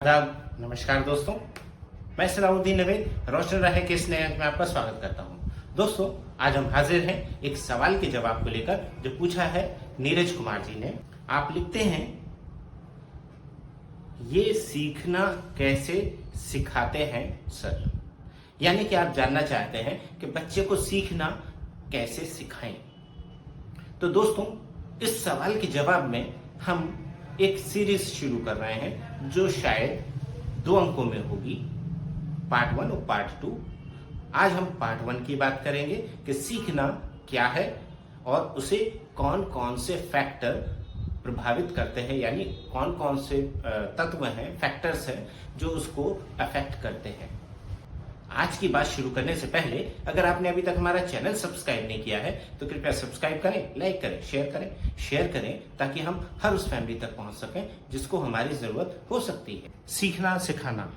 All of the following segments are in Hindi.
आदाब, नमस्कार दोस्तों। मैं सलाउद्दीन नवीद रोशन रहे के इस नए अंक में आपका स्वागत करता हूं। दोस्तों, आज हम हाजिर हैं एक सवाल के जवाब को लेकर जो पूछा है नीरज कुमार जी ने। आप लिखते हैं, ये सीखना कैसे सिखाते हैं सर। यानी कि आप जानना चाहते हैं कि बच्चे को सीखना कैसे सिखाएं। तो दोस्तों, इस सवाल के जवाब में हम एक सीरीज शुरू कर रहे हैं जो शायद 2 अंकों में होगी, पार्ट 1 और पार्ट 2। आज हम पार्ट 1 की बात करेंगे कि सीखना क्या है और उसे कौन कौन से फैक्टर प्रभावित करते हैं, यानी कौन कौन से तत्व हैं, फैक्टर्स हैं जो उसको अफेक्ट करते हैं। आज की बात शुरू करने से पहले अगर आपने अभी तक हमारा चैनल सब्सक्राइब नहीं किया है तो कृपया सब्सक्राइब करें, लाइक करें, शेयर करें ताकि हम हर उस फैमिली तक पहुंच सकें जिसको हमारी जरूरत हो सकती है। सीखना सिखाना।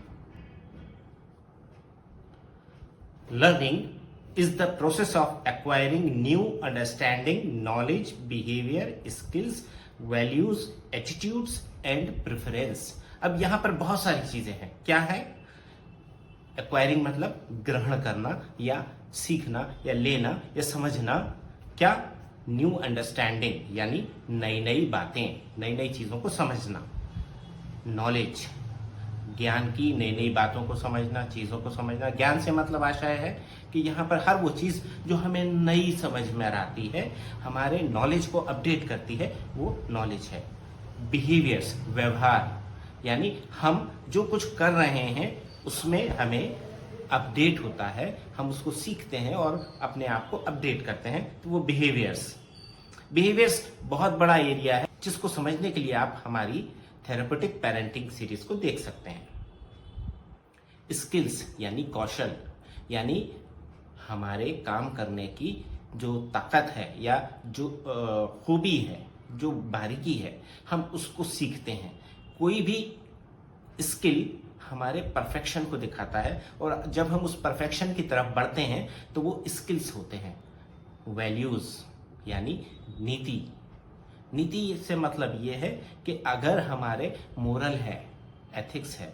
Learning is the process of acquiring new understanding, knowledge, behaviour, skills, values, attitudes and preference. अब यहां पर बहुत सारी चीजें हैं। क्या है? एक्वायरिंग मतलब ग्रहण करना या सीखना या लेना या समझना। क्या? न्यू अंडरस्टैंडिंग यानी नई नई बातें, नई नई चीजों को समझना। नॉलेज, ज्ञान की नई नई बातों को समझना, चीजों को समझना। ज्ञान से मतलब आशय है कि यहाँ पर हर वो चीज जो हमें नई समझ में आती है, हमारे नॉलेज को अपडेट करती है, वो नॉलेज है। बिहेवियर्स, व्यवहार, यानी हम जो कुछ कर रहे हैं उसमें हमें अपडेट होता है, हम उसको सीखते हैं और अपने आप को अपडेट करते हैं, तो वो बिहेवियर्स बहुत बड़ा एरिया है जिसको समझने के लिए आप हमारी थेरेपेटिक पेरेंटिंग सीरीज को देख सकते हैं। स्किल्स यानी कौशल, यानी हमारे काम करने की जो ताकत है या जो खूबी है, जो बारीकी है, हम उसको सीखते हैं। कोई भी स्किल हमारे परफेक्शन को दिखाता है और जब हम उस परफेक्शन की तरफ बढ़ते हैं तो वो स्किल्स होते हैं। वैल्यूज यानी नीति से मतलब ये है कि अगर हमारे मोरल है, एथिक्स है,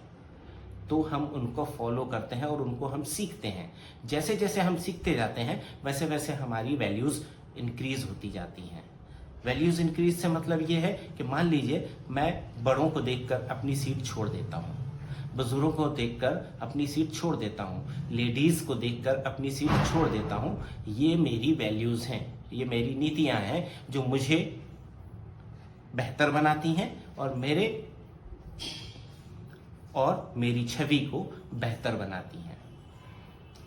तो हम उनको फॉलो करते हैं और उनको हम सीखते हैं। जैसे जैसे हम सीखते जाते हैं वैसे वैसे हमारी वैल्यूज इंक्रीज होती जाती हैं। वैल्यूज इंक्रीज से मतलब ये है कि मान लीजिए मैं बड़ों को देखकर अपनी सीट छोड़ देता हूँ, बुजुर्गों को देखकर अपनी सीट छोड़ देता हूँ, लेडीज को देखकर अपनी सीट छोड़ देता हूँ। ये मेरी वैल्यूज हैं, ये मेरी नीतियां हैं जो मुझे बेहतर बनाती हैं और मेरी छवि को बेहतर बनाती हैं,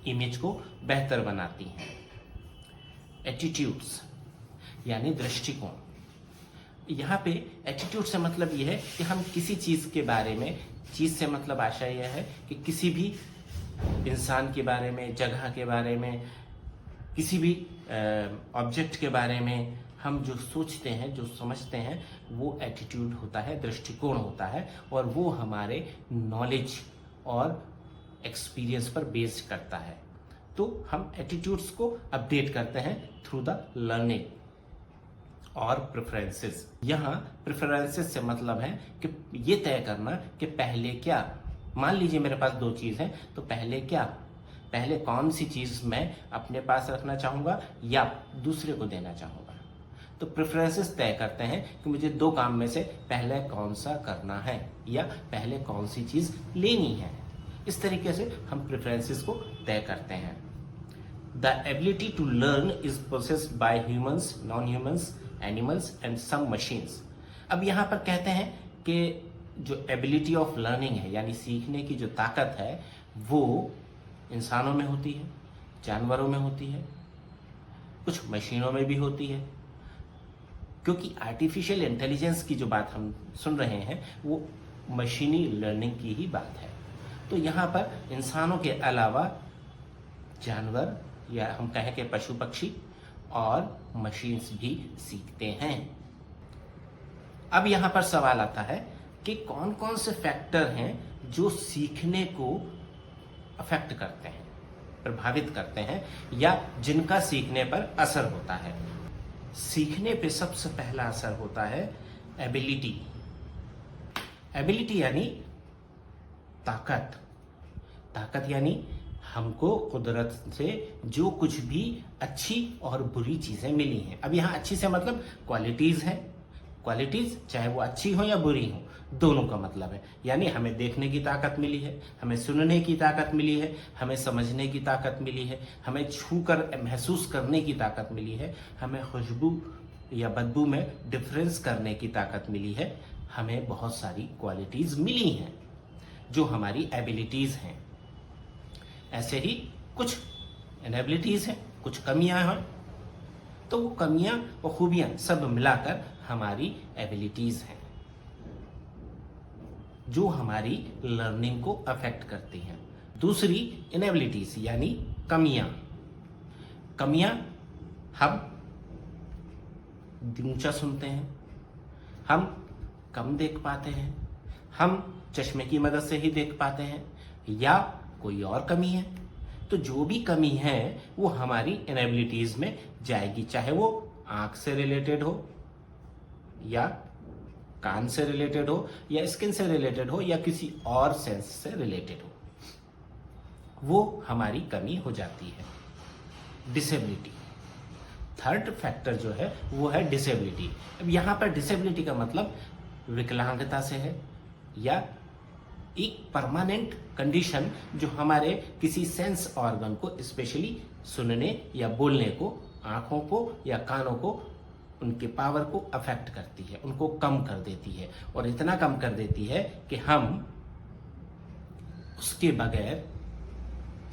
इमेज को बेहतर बनाती हैं। एटीट्यूड्स यानी दृष्टिकोण। यहाँ पे एटीट्यूड से मतलब यह है कि हम किसी चीज के बारे में, चीज से मतलब आशय यह है कि किसी भी इंसान के बारे में, जगह के बारे में, किसी भी ऑब्जेक्ट के बारे में हम जो सोचते हैं, जो समझते हैं, वो एटीट्यूड होता है, दृष्टिकोण होता है और वो हमारे नॉलेज और एक्सपीरियंस पर बेस्ड करता है। तो हम एटीट्यूड्स को अपडेट करते हैं थ्रू द लर्निंग। और प्रेफरेंसेस, यहाँ प्रेफरेंसेस से मतलब है कि ये तय करना कि पहले क्या। मान लीजिए मेरे पास 2 चीज हैं, तो पहले क्या, पहले कौन सी चीज मैं अपने पास रखना चाहूंगा या दूसरे को देना चाहूंगा। तो प्रेफरेंसेस तय करते हैं कि मुझे 2 काम में से पहले कौन सा करना है या पहले कौन सी चीज लेनी है। इस तरीके से हम प्रेफरेंसेस को तय करते हैं। The ability to learn is processed by humans, non humans, animals and some machines. अब यहाँ पर कहते हैं कि जो एबिलिटी ऑफ लर्निंग है, यानी सीखने की जो ताकत है, वो इंसानों में होती है, जानवरों में होती है, कुछ मशीनों में भी होती है। क्योंकि आर्टिफिशियल इंटेलिजेंस की जो बात हम सुन रहे हैं वो मशीनी लर्निंग की ही बात है। तो यहाँ पर इंसानों के अलावा जानवर या हम कहें कि पशु पक्षी और मशीन्स भी सीखते हैं। अब यहां पर सवाल आता है कि कौन कौन से फैक्टर हैं जो सीखने को अफेक्ट करते हैं, प्रभावित करते हैं या जिनका सीखने पर असर होता है। सीखने पे सबसे पहला असर होता है एबिलिटी। एबिलिटी यानी ताकत। ताकत यानी हमको कुदरत से जो कुछ भी अच्छी और बुरी चीजें मिली हैं। अब यहाँ अच्छी से मतलब क्वालिटीज है, क्वालिटीज चाहे वो अच्छी हो या बुरी हो, दोनों का मतलब है। यानी हमें देखने की ताकत मिली है, हमें सुनने की ताकत मिली है, हमें समझने की ताकत मिली है, हमें छू कर महसूस करने की ताकत मिली है, हमें खुशबू या बदबू में डिफरेंस करने की ताकत मिली है। हमें बहुत सारी क्वालिटीज मिली हैं जो हमारी एबिलिटीज हैं। ऐसे ही कुछ इनएबिलिटीज हैं, कुछ कमियां हैं, तो वो कमियां और खूबियां सब मिलाकर हमारी एबिलिटीज हैं जो हमारी लर्निंग को अफेक्ट करती हैं। दूसरी इनएबिलिटीज यानी कमियां। कमियां हम ऊंचा सुनते हैं, हम कम देख पाते हैं, हम चश्मे की मदद से ही देख पाते हैं, या कोई और कमी है। तो जो भी कमी है वो हमारी इनएबिलिटीज में जाएगी, चाहे वो आंख से रिलेटेड हो या कान से रिलेटेड हो या स्किन से रिलेटेड हो या किसी और सेंस से रिलेटेड हो, वो हमारी कमी हो जाती है। डिसेबिलिटी, थर्ड फैक्टर जो है वो है डिसेबिलिटी। अब यहाँ पर डिसेबिलिटी का मतलब विकलांगता से है या एक परमानेंट कंडीशन जो हमारे किसी सेंस ऑर्गन को, स्पेशली सुनने या बोलने को, आंखों को या कानों को, उनके पावर को अफेक्ट करती है, उनको कम कर देती है। और इतना कम कर देती है कि हम उसके बगैर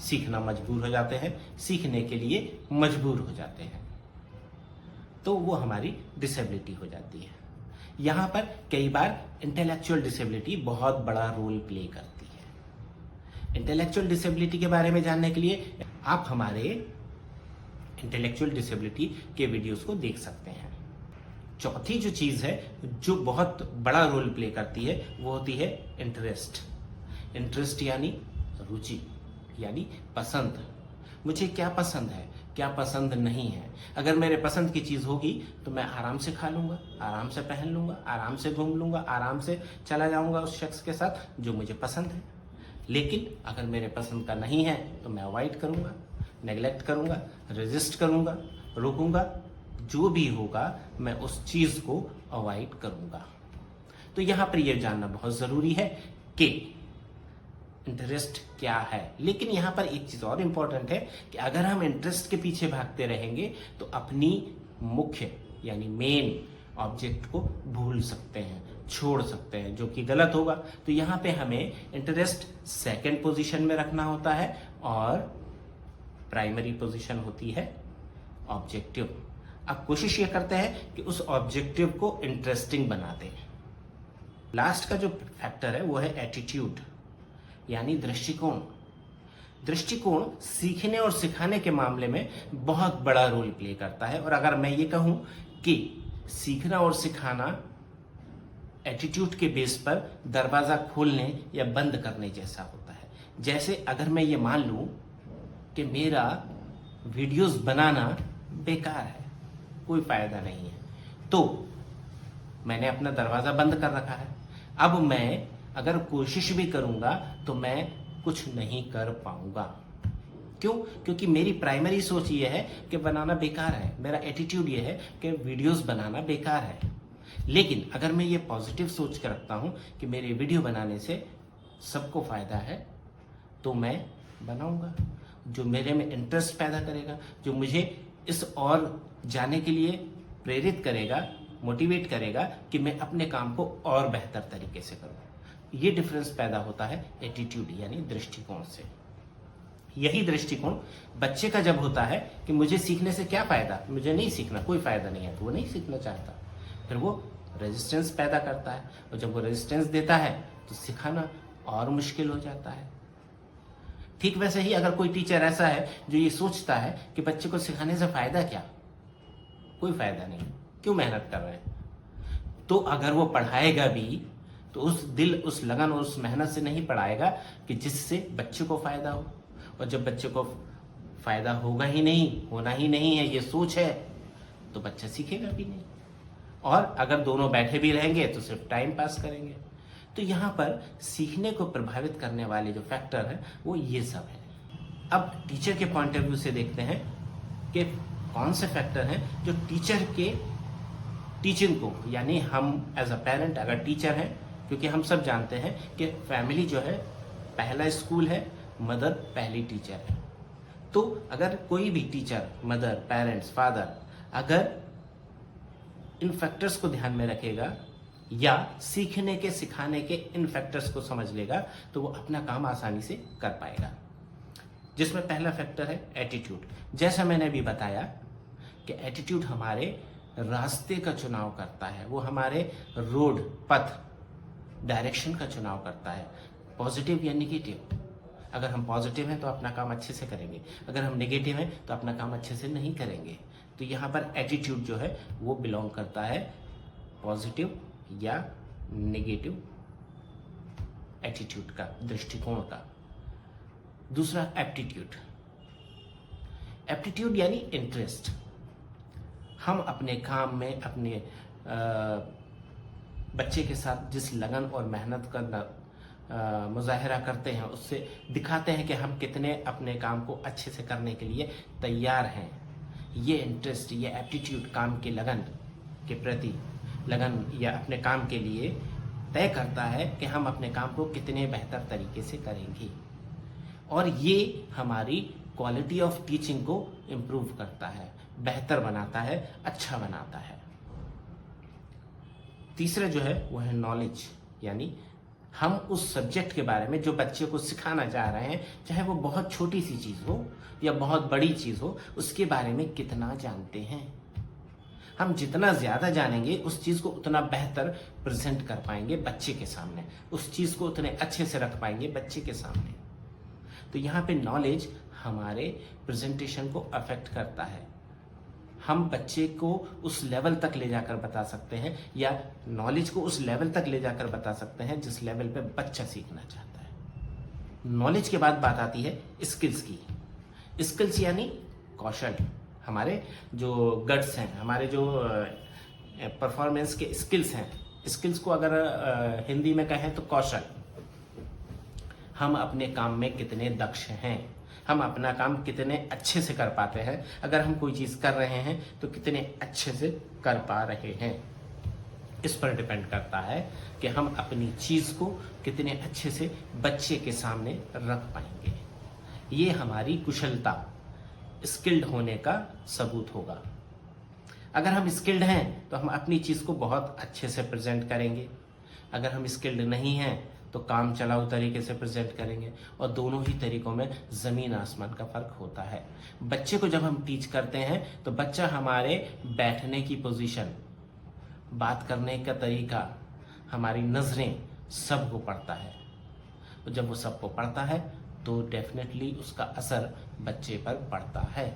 सीखना मजबूर हो जाते हैं, सीखने के लिए मजबूर हो जाते हैं। तो वो हमारी डिसेबिलिटी हो जाती है। यहां पर कई बार इंटेलेक्चुअल डिसेबिलिटी बहुत बड़ा रोल प्ले करती है। इंटेलेक्चुअल डिसेबिलिटी के बारे में जानने के लिए आप हमारे इंटेलेक्चुअल डिसेबिलिटी के वीडियोस को देख सकते हैं। चौथी जो चीज है जो बहुत बड़ा रोल प्ले करती है वो होती है इंटरेस्ट। इंटरेस्ट यानी रुचि, यानी पसंद। मुझे क्या पसंद है, क्या पसंद नहीं है। अगर मेरे पसंद की चीज होगी तो मैं आराम से खा लूंगा, आराम से पहन लूंगा, आराम से घूम लूंगा, आराम से चला जाऊंगा उस शख्स के साथ जो मुझे पसंद है। लेकिन अगर मेरे पसंद का नहीं है तो मैं अवॉइड करूंगा, नेग्लेक्ट करूंगा, रेजिस्ट करूंगा, रोकूंगा, जो भी होगा मैं उस चीज को अवॉइड करूंगा। तो यहां पर यह जानना बहुत जरूरी है कि इंटरेस्ट क्या है। लेकिन यहां पर एक चीज और इंपॉर्टेंट है कि अगर हम इंटरेस्ट के पीछे भागते रहेंगे तो अपनी मुख्य यानी मेन ऑब्जेक्ट को भूल सकते हैं, छोड़ सकते हैं, जो कि गलत होगा। तो यहां पे हमें इंटरेस्ट सेकंड पोजीशन में रखना होता है और प्राइमरी पोजीशन होती है ऑब्जेक्टिव। अब कोशिश ये करते हैं कि उस ऑब्जेक्टिव को इंटरेस्टिंग बना दें। लास्ट का जो फैक्टर है वो है एटीट्यूड यानी दृष्टिकोण। दृष्टिकोण सीखने और सिखाने के मामले में बहुत बड़ा रोल प्ले करता है। और अगर मैं ये कहूं कि सीखना और सिखाना एटीट्यूड के बेस पर दरवाजा खोलने या बंद करने जैसा होता है। जैसे अगर मैं ये मान लूं कि मेरा वीडियोस बनाना बेकार है, कोई फायदा नहीं है, तो मैंने अपना दरवाजा बंद कर रखा है। अब मैं अगर कोशिश भी करूंगा तो मैं कुछ नहीं कर पाऊंगा। क्यों? क्योंकि मेरी प्राइमरी सोच ये है कि बनाना बेकार है, मेरा एटीट्यूड ये है कि वीडियोस बनाना बेकार है। लेकिन अगर मैं ये पॉजिटिव सोच कर रखता हूं कि मेरे वीडियो बनाने से सबको फायदा है, तो मैं बनाऊंगा, जो मेरे में इंटरेस्ट पैदा करेगा, जो मुझे इस और जाने के लिए प्रेरित करेगा, मोटिवेट करेगा कि मैं अपने काम को और बेहतर तरीके से करूं। ये डिफरेंस पैदा होता है एटीट्यूड यानी दृष्टिकोण से। यही दृष्टिकोण बच्चे का जब होता है कि मुझे सीखने से क्या फायदा, मुझे नहीं सीखना, कोई फायदा नहीं है, तो वो नहीं सीखना चाहता, फिर वो रेजिस्टेंस पैदा करता है। और जब वो रेजिस्टेंस देता है तो सिखाना और मुश्किल हो जाता है। ठीक वैसे ही अगर कोई टीचर ऐसा है जो ये सोचता है कि बच्चे को सिखाने से फायदा क्या, कोई फायदा नहीं, क्यों मेहनत कर रहे हैं, तो अगर वो पढ़ाएगा भी तो उस दिल, उस लगन और उस मेहनत से नहीं पढ़ाएगा कि जिससे बच्चे को फायदा हो। और जब बच्चे को फायदा होगा ही नहीं, होना ही नहीं है, ये सोच है, तो बच्चा सीखेगा भी नहीं। और अगर दोनों बैठे भी रहेंगे तो सिर्फ टाइम पास करेंगे। तो यहाँ पर सीखने को प्रभावित करने वाले जो फैक्टर हैं वो ये सब है। अब टीचर के पॉइंट ऑफ व्यू से देखते हैं कि कौन से फैक्टर हैं जो टीचर के टीचिंग को, यानी हम एज अ पेरेंट अगर टीचर हैं, क्योंकि हम सब जानते हैं कि फैमिली जो है पहला स्कूल है, मदर पहली टीचर है। तो अगर कोई भी टीचर, मदर, पेरेंट्स, फादर अगर इन फैक्टर्स को ध्यान में रखेगा या सीखने के सिखाने के इन फैक्टर्स को समझ लेगा तो वो अपना काम आसानी से कर पाएगा। जिसमें पहला फैक्टर है एटीट्यूड। जैसा मैंने अभी बताया कि एटीट्यूड हमारे रास्ते का चुनाव करता है, वो हमारे रोड, पथ, डायरेक्शन का चुनाव करता है, पॉजिटिव या निगेटिव। अगर हम पॉजिटिव हैं तो अपना काम अच्छे से करेंगे, अगर हम नेगेटिव हैं तो अपना काम अच्छे से नहीं करेंगे। तो यहाँ पर एटीट्यूड जो है वो बिलोंग करता है पॉजिटिव या नेगेटिव एटीट्यूड का, दृष्टिकोण का। दूसरा एप्टीट्यूड। एप्टीट्यूड यानी इंटरेस्ट। हम अपने काम में अपने बच्चे के साथ जिस लगन और मेहनत का मुजाहिरा करते हैं, उससे दिखाते हैं कि हम कितने अपने काम को अच्छे से करने के लिए तैयार हैं। ये इंटरेस्ट, ये एप्टीट्यूड काम के लगन के प्रति, लगन या अपने काम के लिए तय करता है कि हम अपने काम को कितने बेहतर तरीके से करेंगे, और ये हमारी क्वालिटी ऑफ टीचिंग को इम्प्रूव करता है, बेहतर बनाता है, अच्छा बनाता है। तीसरा जो है वो है नॉलेज, यानी हम उस सब्जेक्ट के बारे में जो बच्चे को सिखाना चाह रहे हैं, चाहे वो बहुत छोटी सी चीज हो या बहुत बड़ी चीज हो, उसके बारे में कितना जानते हैं। हम जितना ज्यादा जानेंगे उस चीज को उतना बेहतर प्रेजेंट कर पाएंगे बच्चे के सामने, उस चीज को उतने अच्छे से रख पाएंगे बच्चे के सामने। तो यहाँ पे नॉलेज हमारे प्रेजेंटेशन को अफेक्ट करता है। हम बच्चे को उस लेवल तक ले जाकर बता सकते हैं, या नॉलेज को उस लेवल तक ले जाकर बता सकते हैं जिस लेवल पे बच्चा सीखना चाहता है। नॉलेज के बाद बात आती है स्किल्स की। स्किल्स यानी कौशल, हमारे जो गट्स हैं, हमारे जो परफॉर्मेंस के स्किल्स हैं। स्किल्स को अगर हिंदी में कहें तो कौशल। हम अपने काम में कितने दक्ष हैं, हम अपना काम कितने अच्छे से कर पाते हैं, अगर हम कोई चीज कर रहे हैं तो कितने अच्छे से कर पा रहे हैं, इस पर डिपेंड करता है कि हम अपनी चीज को कितने अच्छे से बच्चे के सामने रख पाएंगे। ये हमारी कुशलता, स्किल्ड होने का सबूत होगा। अगर हम स्किल्ड हैं तो हम अपनी चीज को बहुत अच्छे से प्रेजेंट करेंगे, अगर हम स्किल्ड नहीं हैं तो काम चलाऊ तरीके से प्रेजेंट करेंगे, और दोनों ही तरीकों में जमीन आसमान का फर्क होता है। बच्चे को जब हम टीच करते हैं तो बच्चा हमारे बैठने की पोजीशन, बात करने का तरीका, हमारी नजरें सबको पढ़ता है। तो जब वो सबको पढ़ता है तो डेफिनेटली उसका असर बच्चे पर पड़ता है।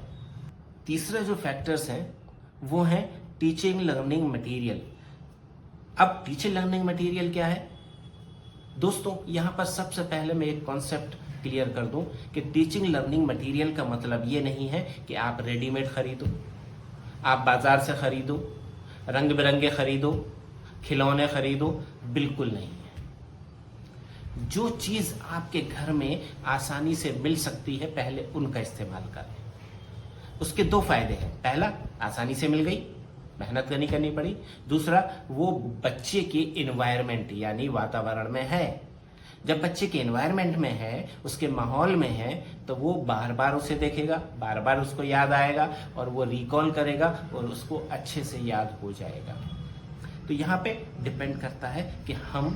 तीसरे जो फैक्टर्स हैं वो हैं टीचिंग लर्निंग मटेरियल। अब टीचिंग लर्निंग मटेरियल क्या है दोस्तों? यहाँ पर सबसे पहले मैं एक कॉन्सेप्ट क्लियर कर दूं कि टीचिंग लर्निंग मटेरियल का मतलब ये नहीं है कि आप रेडीमेड खरीदो, आप बाजार से खरीदो, रंग बिरंगे खरीदो, खिलौने खरीदो, बिल्कुल नहीं है। जो चीज आपके घर में आसानी से मिल सकती है पहले उनका इस्तेमाल करें। उसके दो फायदे हैं, पहला आसानी से मिल गई, मेहनत नहीं करनी पड़ी, दूसरा वो बच्चे के एनवायरनमेंट यानी वातावरण में है। जब बच्चे के एनवायरनमेंट में है, उसके माहौल में है, तो वो बार बार उसे देखेगा, बार बार उसको याद आएगा और वो रिकॉल करेगा और उसको अच्छे से याद हो जाएगा। तो यहाँ पे डिपेंड करता है कि हम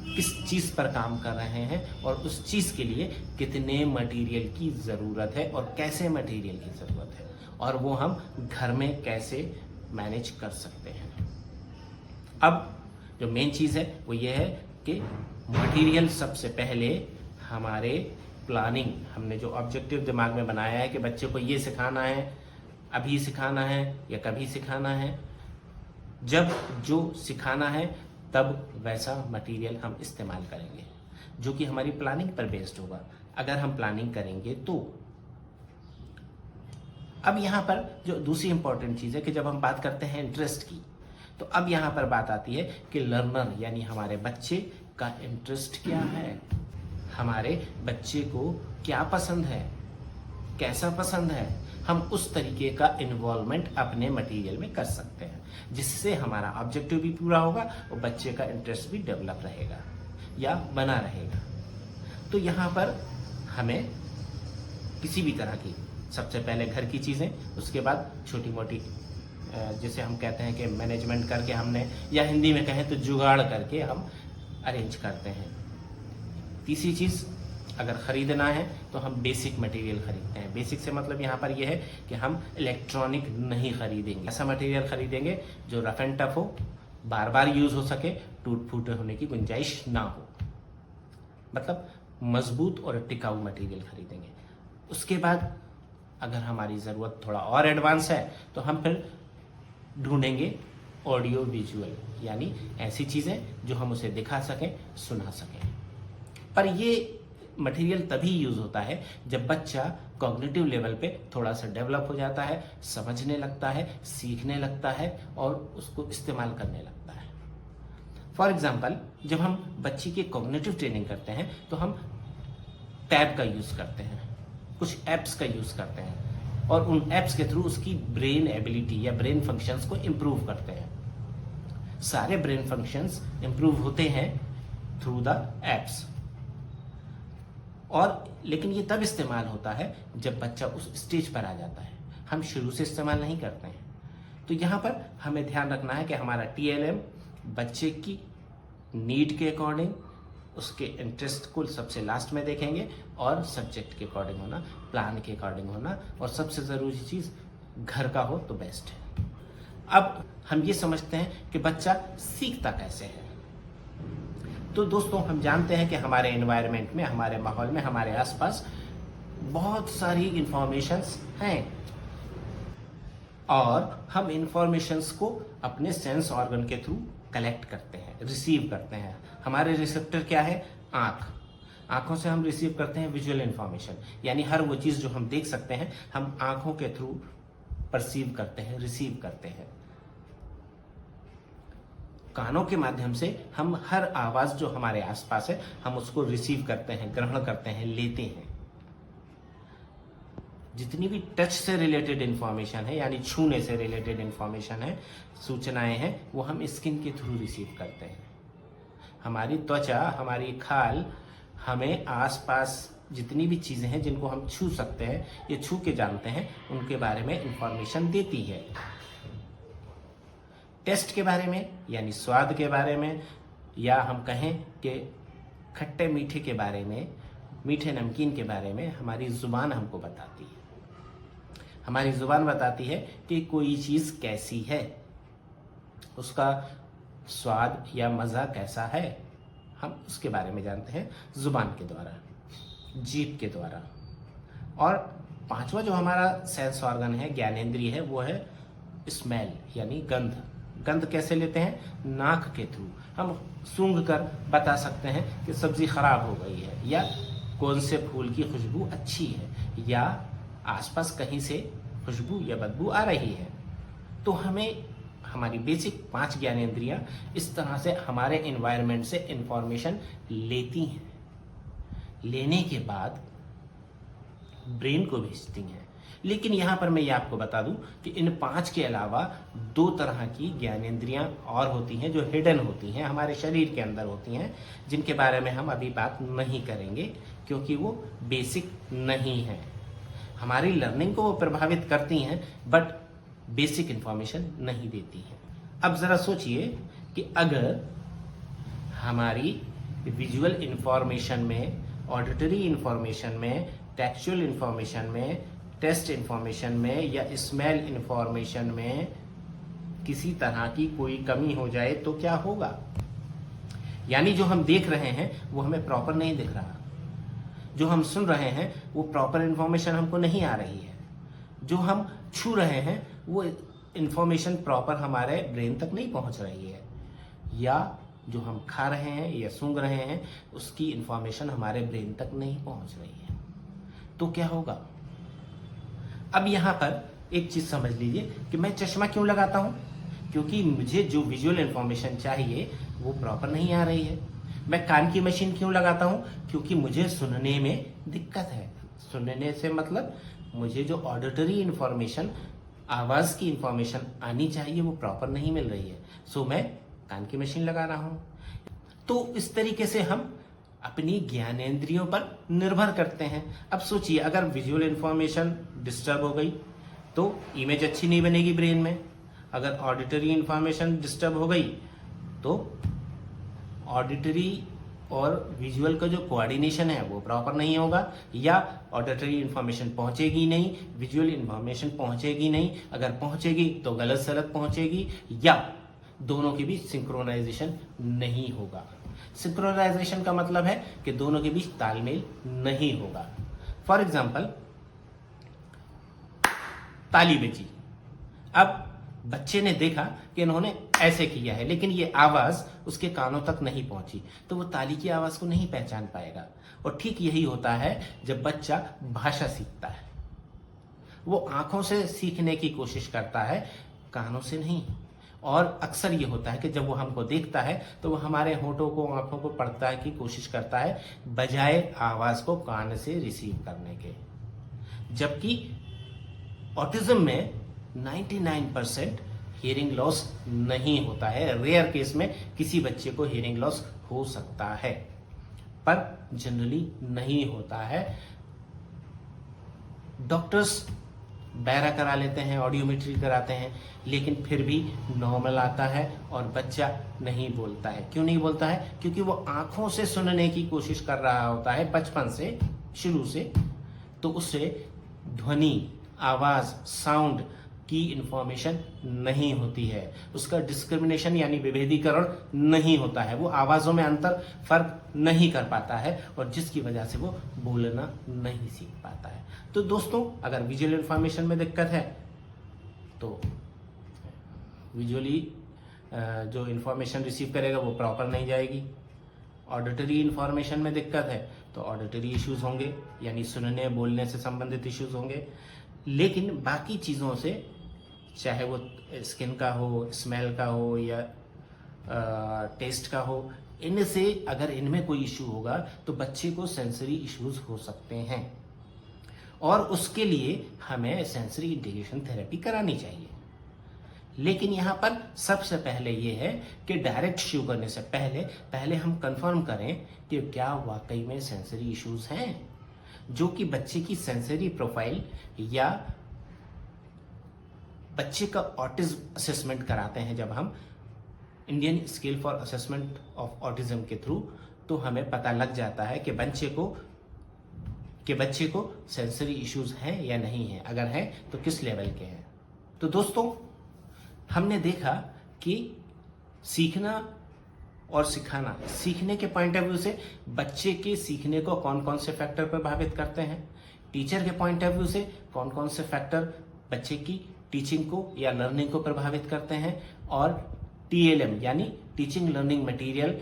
किस चीज पर काम कर रहे हैं और उस चीज के लिए कितने मटेरियल की जरूरत है और कैसे मटेरियल की जरूरत है, और वो हम घर में कैसे मैनेज कर सकते हैं। अब जो मेन चीज है वो ये है कि मटेरियल सबसे पहले हमारे प्लानिंग, हमने जो ऑब्जेक्टिव दिमाग में बनाया है कि बच्चे को ये सिखाना है, अभी सिखाना है या कभी सिखाना है, जब जो सिखाना है तब वैसा मटेरियल हम इस्तेमाल करेंगे जो कि हमारी प्लानिंग पर बेस्ड होगा, अगर हम प्लानिंग करेंगे तो। अब यहाँ पर जो दूसरी इंपॉर्टेंट चीज है कि जब हम बात करते हैं इंटरेस्ट की, तो अब यहाँ पर बात आती है कि लर्नर यानी हमारे बच्चे का इंटरेस्ट क्या है, हमारे बच्चे को क्या पसंद है, कैसा पसंद है, हम उस तरीके का इन्वॉल्वमेंट अपने मटेरियल में कर सकते हैं, जिससे हमारा ऑब्जेक्टिव भी पूरा होगा और बच्चे का इंटरेस्ट भी डेवलप रहेगा या बना रहेगा। तो यहाँ पर हमें किसी भी तरह की, सबसे पहले घर की चीज़ें, उसके बाद छोटी मोटी जैसे हम कहते हैं कि मैनेजमेंट करके हमने, या हिंदी में कहें तो जुगाड़ करके हम अरेंज करते हैं। तीसरी चीज़, अगर ख़रीदना है तो हम बेसिक मटेरियल ख़रीदते हैं। बेसिक से मतलब यहाँ पर यह है कि हम इलेक्ट्रॉनिक नहीं ख़रीदेंगे, ऐसा मटेरियल ख़रीदेंगे जो रफ एंड टफ हो, बार बार यूज़ हो सके, टूट फूट होने की गुंजाइश ना हो, मतलब मजबूत और टिकाऊ मटेरियल खरीदेंगे। उसके बाद अगर हमारी ज़रूरत थोड़ा और एडवांस है तो हम फिर ढूंढेंगे ऑडियो विजुअल, यानी ऐसी चीज़ें जो हम उसे दिखा सकें, सुना सकें। पर ये मटेरियल तभी यूज़ होता है जब बच्चा कॉग्निटिव लेवल पे थोड़ा सा डेवलप हो जाता है, समझने लगता है, सीखने लगता है और उसको इस्तेमाल करने लगता है। फॉर एग्जाम्पल, जब हम बच्चे की कॉग्निटिव ट्रेनिंग करते हैं तो हम टैब का यूज़ करते हैं, कुछ ऐप्स का यूज़ करते हैं और उन ऐप्स के थ्रू उसकी ब्रेन एबिलिटी या ब्रेन फंक्शंस को इम्प्रूव करते हैं। सारे ब्रेन फंक्शंस इम्प्रूव होते हैं थ्रू द ऐप्स, और लेकिन ये तब इस्तेमाल होता है जब बच्चा उस स्टेज पर आ जाता है, हम शुरू से इस्तेमाल नहीं करते हैं। तो यहाँ पर हमें ध्यान रखना है कि हमारा TLM बच्चे की नीड के अकॉर्डिंग, उसके इंटरेस्ट को सबसे लास्ट में देखेंगे, और सब्जेक्ट के अकॉर्डिंग होना, प्लान के अकॉर्डिंग होना, और सबसे ज़रूरी चीज़ घर का हो तो बेस्ट है। अब हम ये समझते हैं कि बच्चा सीखता कैसे है। तो दोस्तों, हम जानते हैं कि हमारे एनवायरनमेंट में, हमारे माहौल में, हमारे आसपास बहुत सारी इंफॉर्मेशंस हैं और हम इंफॉर्मेशंस को अपने सेंस ऑर्गन के थ्रू कलेक्ट करते हैं, रिसीव करते हैं। हमारे रिसेप्टर क्या है? आँख। आँखों से हम रिसीव करते हैं विजुअल इंफॉर्मेशन, यानी हर वो चीज़ जो हम देख सकते हैं हम आँखों के थ्रू परसीव करते हैं, रिसीव करते हैं। कानों के माध्यम से हम हर आवाज़ जो हमारे आसपास है हम उसको रिसीव करते हैं, ग्रहण करते हैं, लेते हैं। जितनी भी टच से रिलेटेड इंफॉर्मेशन है, यानी छूने से रिलेटेड इंफॉर्मेशन है, सूचनाएं हैं, वो हम स्किन के थ्रू रिसीव करते हैं। हमारी त्वचा, हमारी खाल हमें आसपास जितनी भी चीज़ें हैं जिनको हम छू सकते हैं, ये छू के जानते हैं, उनके बारे में इंफॉर्मेशन देती है। टेस्ट के बारे में, यानी स्वाद के बारे में, या हम कहें कि खट्टे मीठे के बारे में, मीठे नमकीन के बारे में हमारी ज़ुबान हमको बताती है। हमारी ज़ुबान बताती है कि कोई चीज़ कैसी है, उसका स्वाद या मज़ा कैसा है, हम उसके बारे में जानते हैं ज़ुबान के द्वारा, जीभ के द्वारा। और पांचवा जो हमारा सेंस ऑर्गन है, ज्ञानेंद्रिय है, वो है स्मेल, यानी गंध। गंध कैसे लेते हैं? नाक के थ्रू। हम सूंघ कर बता सकते हैं कि सब्जी खराब हो गई है, या कौन से फूल की खुशबू अच्छी है, या आसपास कहीं से खुशबू या बदबू आ रही है। तो हमें हमारी बेसिक 5 ज्ञानेंद्रियां इस तरह से हमारे एनवायरनमेंट से इंफॉर्मेशन लेती हैं। लेने के बाद ब्रेन को भेजती हैं। लेकिन यहाँ पर मैं ये आपको बता दूं कि इन 5 के अलावा 2 तरह की ज्ञानेंद्रियां और होती हैं जो हिडन होती हैं, हमारे शरीर के अंदर होती हैं, जिनके बारे में हम अभी बात नहीं करेंगे क्योंकि वो बेसिक नहीं है। हमारी लर्निंग को वो प्रभावित करती हैं बट बेसिक इंफॉर्मेशन नहीं देती हैं। अब ज़रा सोचिए कि अगर हमारी विजुअल इंफॉर्मेशन में, ऑडिटरी इंफॉर्मेशन में, टेक्सचुअल इंफॉर्मेशन में, टेस्ट इंफॉर्मेशन में या स्मेल इंफॉर्मेशन में किसी तरह की कोई कमी हो जाए तो क्या होगा? यानी जो हम देख रहे हैं वो हमें प्रॉपर नहीं दिख रहा, जो हम सुन रहे हैं वो प्रॉपर इंफॉर्मेशन हमको नहीं आ रही है, जो हम छू रहे हैं वो इंफॉर्मेशन प्रॉपर हमारे ब्रेन तक नहीं पहुंच रही है, या जो हम खा रहे हैं या सूंघ रहे हैं उसकी इंफॉर्मेशन हमारे ब्रेन तक नहीं पहुंच रही है, तो क्या होगा? अब यहाँ पर एक चीज़ समझ लीजिए कि मैं चश्मा क्यों लगाता हूँ? क्योंकि मुझे जो विजुअल इंफॉर्मेशन चाहिए वो प्रॉपर नहीं आ रही है। मैं कान की मशीन क्यों लगाता हूं? क्योंकि मुझे सुनने में दिक्कत है। सुनने से मतलब मुझे जो ऑडिटरी इंफॉर्मेशन, आवाज की इंफॉर्मेशन आनी चाहिए वो प्रॉपर नहीं मिल रही है, सो मैं कान की मशीन लगा रहा हूं। तो इस तरीके से हम अपनी ज्ञानेंद्रियों पर निर्भर करते हैं। अब सोचिए, अगर विजुअल इंफॉर्मेशन डिस्टर्ब हो गई तो इमेज अच्छी नहीं बनेगी ब्रेन में। अगर ऑडिटरी इंफॉर्मेशन डिस्टर्ब हो गई तो ऑडिटरी और विजुअल का जो कोऑर्डिनेशन है वो प्रॉपर नहीं होगा, या ऑडिटरी इंफॉर्मेशन पहुंचेगी नहीं, विजुअल इंफॉर्मेशन पहुंचेगी नहीं। अगर पहुंचेगी तो गलत सलत पहुंचेगी, या दोनों के बीच सिंक्रोनाइजेशन नहीं होगा। सिंक्रोनाइजेशन का मतलब है कि दोनों के बीच तालमेल नहीं होगा। फॉर एग्जाम्पल, ताली बजी। अब बच्चे ने देखा कि इन्होंने ऐसे किया है, लेकिन ये आवाज उसके कानों तक नहीं पहुंची, तो वो ताली की आवाज को नहीं पहचान पाएगा। और ठीक यही होता है जब बच्चा भाषा सीखता है। वो आंखों से सीखने की कोशिश करता है, कानों से नहीं। और अक्सर ये होता है कि जब वो हमको देखता है तो वो हमारे होठों को, आंखों को पढ़ता है की कोशिश करता है, बजाय आवाज को कान से रिसीव करने के। जबकि ऑटिज्म में 99% हियरिंग लॉस नहीं होता है। रेयर केस में किसी बच्चे को हियरिंग लॉस हो सकता है, पर जनरली नहीं होता है। डॉक्टर्स बैरा करा लेते हैं, ऑडियोमेट्री कराते हैं, लेकिन फिर भी नॉर्मल आता है और बच्चा नहीं बोलता है। क्यों नहीं बोलता है? क्योंकि वो आंखों से सुनने की कोशिश कर रहा होता है बचपन से, शुरू से, तो उससे ध्वनि, आवाज, साउंड की इंफॉर्मेशन नहीं होती है। उसका डिस्क्रिमिनेशन यानी विभेदीकरण नहीं होता है। वो आवाजों में अंतर, फर्क नहीं कर पाता है, और जिसकी वजह से वो बोलना नहीं सीख पाता है। तो दोस्तों, अगर विजुअल इंफॉर्मेशन में दिक्कत है तो विजुअली जो इंफॉर्मेशन रिसीव करेगा वो प्रॉपर नहीं जाएगी। ऑडिटरी इंफॉर्मेशन में दिक्कत है तो ऑडिटरी इश्यूज होंगे, यानी सुनने बोलने से संबंधित इश्यूज होंगे। लेकिन बाकी चीज़ों से, चाहे वो स्किन का हो, स्मेल का हो, या टेस्ट का हो, इनसे अगर इनमें कोई इश्यू होगा तो बच्चे को सेंसरी इश्यूज हो सकते हैं, और उसके लिए हमें सेंसरी इंटीग्रेशन थेरेपी करानी चाहिए। लेकिन यहाँ पर सबसे पहले ये है कि डायरेक्ट शुरू करने से पहले हम कंफर्म करें कि क्या वाकई में सेंसरी इश्यूज हैं, जो कि बच्चे की सेंसरी प्रोफाइल या बच्चे का ऑटिज्म असेसमेंट कराते हैं जब हम Indian scale for assessment of autism के थ्रू, तो हमें पता लग जाता है कि बच्चे को सेंसरी इश्यूज हैं या नहीं है। अगर हैं तो किस लेवल के हैं। तो दोस्तों, हमने देखा कि सीखना और सिखाना, सीखने के पॉइंट ऑफ व्यू से बच्चे के सीखने को कौन कौन से फैक्टर प्रभावित करते हैं, टीचर के पॉइंट ऑफ व्यू से कौन कौन से फैक्टर बच्चे की टीचिंग को या लर्निंग को प्रभावित करते हैं, और TLM यानी टीचिंग लर्निंग मटेरियल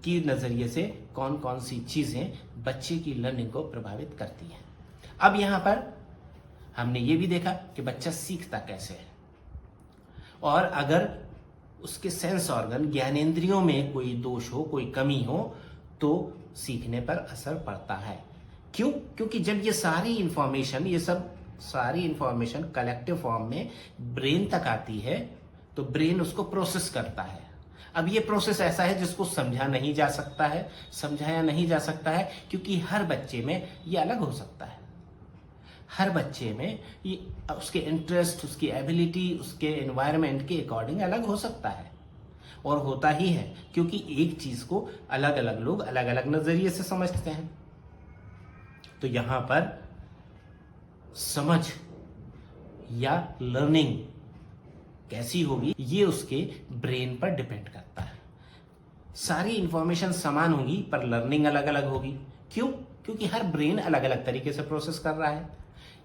की नजरिए से कौन कौन सी चीजें बच्चे की लर्निंग को प्रभावित करती हैं। अब यहाँ पर हमने ये भी देखा कि बच्चा सीखता कैसे है, और अगर उसके सेंस ऑर्गन, ज्ञानेंद्रियों में कोई दोष हो, कोई कमी हो, तो सीखने पर असर पड़ता है। क्यों? क्योंकि जब ये सारी इंफॉर्मेशन कलेक्टिव फॉर्म में ब्रेन तक आती है तो ब्रेन उसको प्रोसेस करता है। अब ये प्रोसेस ऐसा है जिसको समझाया नहीं जा सकता है, क्योंकि हर बच्चे में ये अलग हो सकता है। हर बच्चे में ये उसके इंटरेस्ट, उसकी एबिलिटी, उसके एनवायरनमेंट के अकॉर्डिंग अलग हो सकता है, और होता ही है, क्योंकि एक चीज को अलग अलग लोग अलग अलग नजरिए से समझते हैं। तो यहां पर समझ या लर्निंग कैसी होगी ये उसके ब्रेन पर डिपेंड करता है। सारी इंफॉर्मेशन समान होगी पर लर्निंग अलग अलग होगी। क्यों? क्योंकि हर ब्रेन अलग अलग तरीके से प्रोसेस कर रहा है।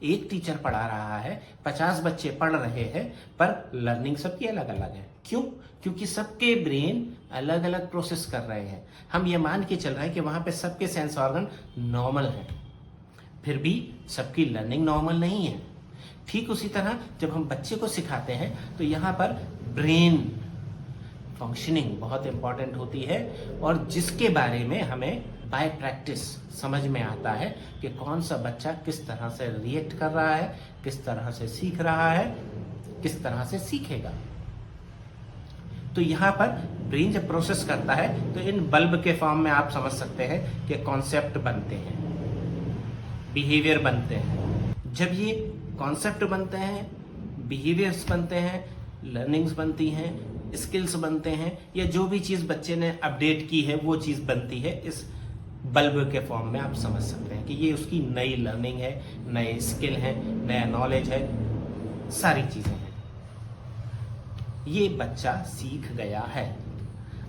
एक टीचर पढ़ा रहा है, 50 बच्चे पढ़ रहे हैं, पर लर्निंग सबकी अलग अलग है। क्यों? क्योंकि सबके ब्रेन अलग अलग प्रोसेस कर रहे हैं। हम ये मान के चल रहे हैं कि वहां पे सबके सेंस ऑर्गन नॉर्मल हैं, फिर भी सबकी लर्निंग नॉर्मल नहीं है। ठीक उसी तरह जब हम बच्चे को सिखाते हैं तो यहाँ पर ब्रेन फंक्शनिंग बहुत इंपॉर्टेंट होती है और जिसके बारे में हमें बाय प्रैक्टिस समझ में आता है कि कौन सा बच्चा किस तरह से रिएक्ट कर रहा है, किस तरह से सीख रहा है, किस तरह से सीखेगा। तो यहाँ पर ब्रेन जब प्रोसेस करता है तो इन बल्ब के फॉर्म में आप समझ सकते हैं कि कॉन्सेप्ट बनते हैं, बिहेवियर बनते हैं। जब ये कॉन्सेप्ट बनते हैं, बिहेवियर्स बनते हैं, लर्निंग्स बनती हैं, स्किल्स बनते हैं, या जो भी चीज़ बच्चे ने अपडेट की है वो चीज़ बनती है, इस बल्ब के फॉर्म में आप समझ सकते हैं कि ये उसकी नई लर्निंग है, नए स्किल है, नया नॉलेज है, सारी चीज़ें हैं। ये बच्चा सीख गया है।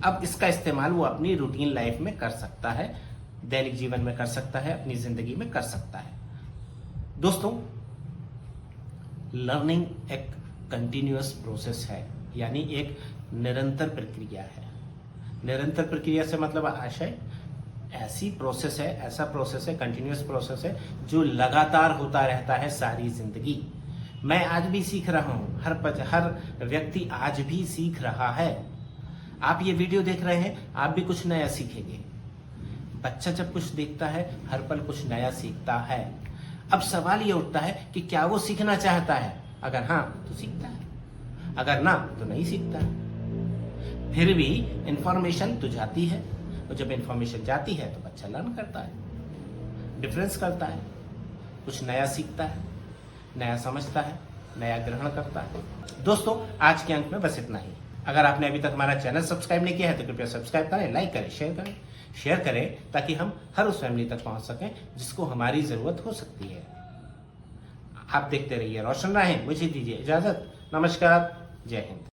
अब इसका इस्तेमाल वो अपनी रूटीन लाइफ में कर सकता है, दैनिक जीवन में कर सकता है, अपनी जिंदगी में कर सकता है। दोस्तों, लर्निंग एक कंटिन्यूअस प्रोसेस है, यानी एक निरंतर प्रक्रिया है। निरंतर प्रक्रिया से मतलब आशय ऐसी प्रोसेस है, ऐसा प्रोसेस है, कंटिन्यूअस प्रोसेस है जो लगातार होता रहता है सारी जिंदगी। मैं आज भी सीख रहा हूं, हर व्यक्ति आज भी सीख रहा है। आप ये वीडियो देख रहे हैं, आप भी कुछ नया सीखेंगे। बच्चा जब कुछ देखता है, हर पल कुछ नया सीखता है। अब सवाल ये उठता है कि क्या वो सीखना चाहता है? अगर हाँ तो सीखता है, अगर ना तो नहीं सीखता है। फिर भी इंफॉर्मेशन तो जाती है, और जब इंफॉर्मेशन जाती है तो बच्चा लर्न करता है, डिफरेंस करता है, कुछ नया सीखता है, नया समझता है, नया ग्रहण करता है। दोस्तों, आज के अंक में बस इतना ही। अगर आपने अभी तक हमारा चैनल सब्सक्राइब नहीं किया है तो कृपया सब्सक्राइब करें, लाइक करें, शेयर करें ताकि हम हर उस फैमिली तक पहुंच सकें जिसको हमारी जरूरत हो सकती है। आप देखते रहिए रोशन राहें। मुझे दीजिए इजाजत। नमस्कार, जय हिंद।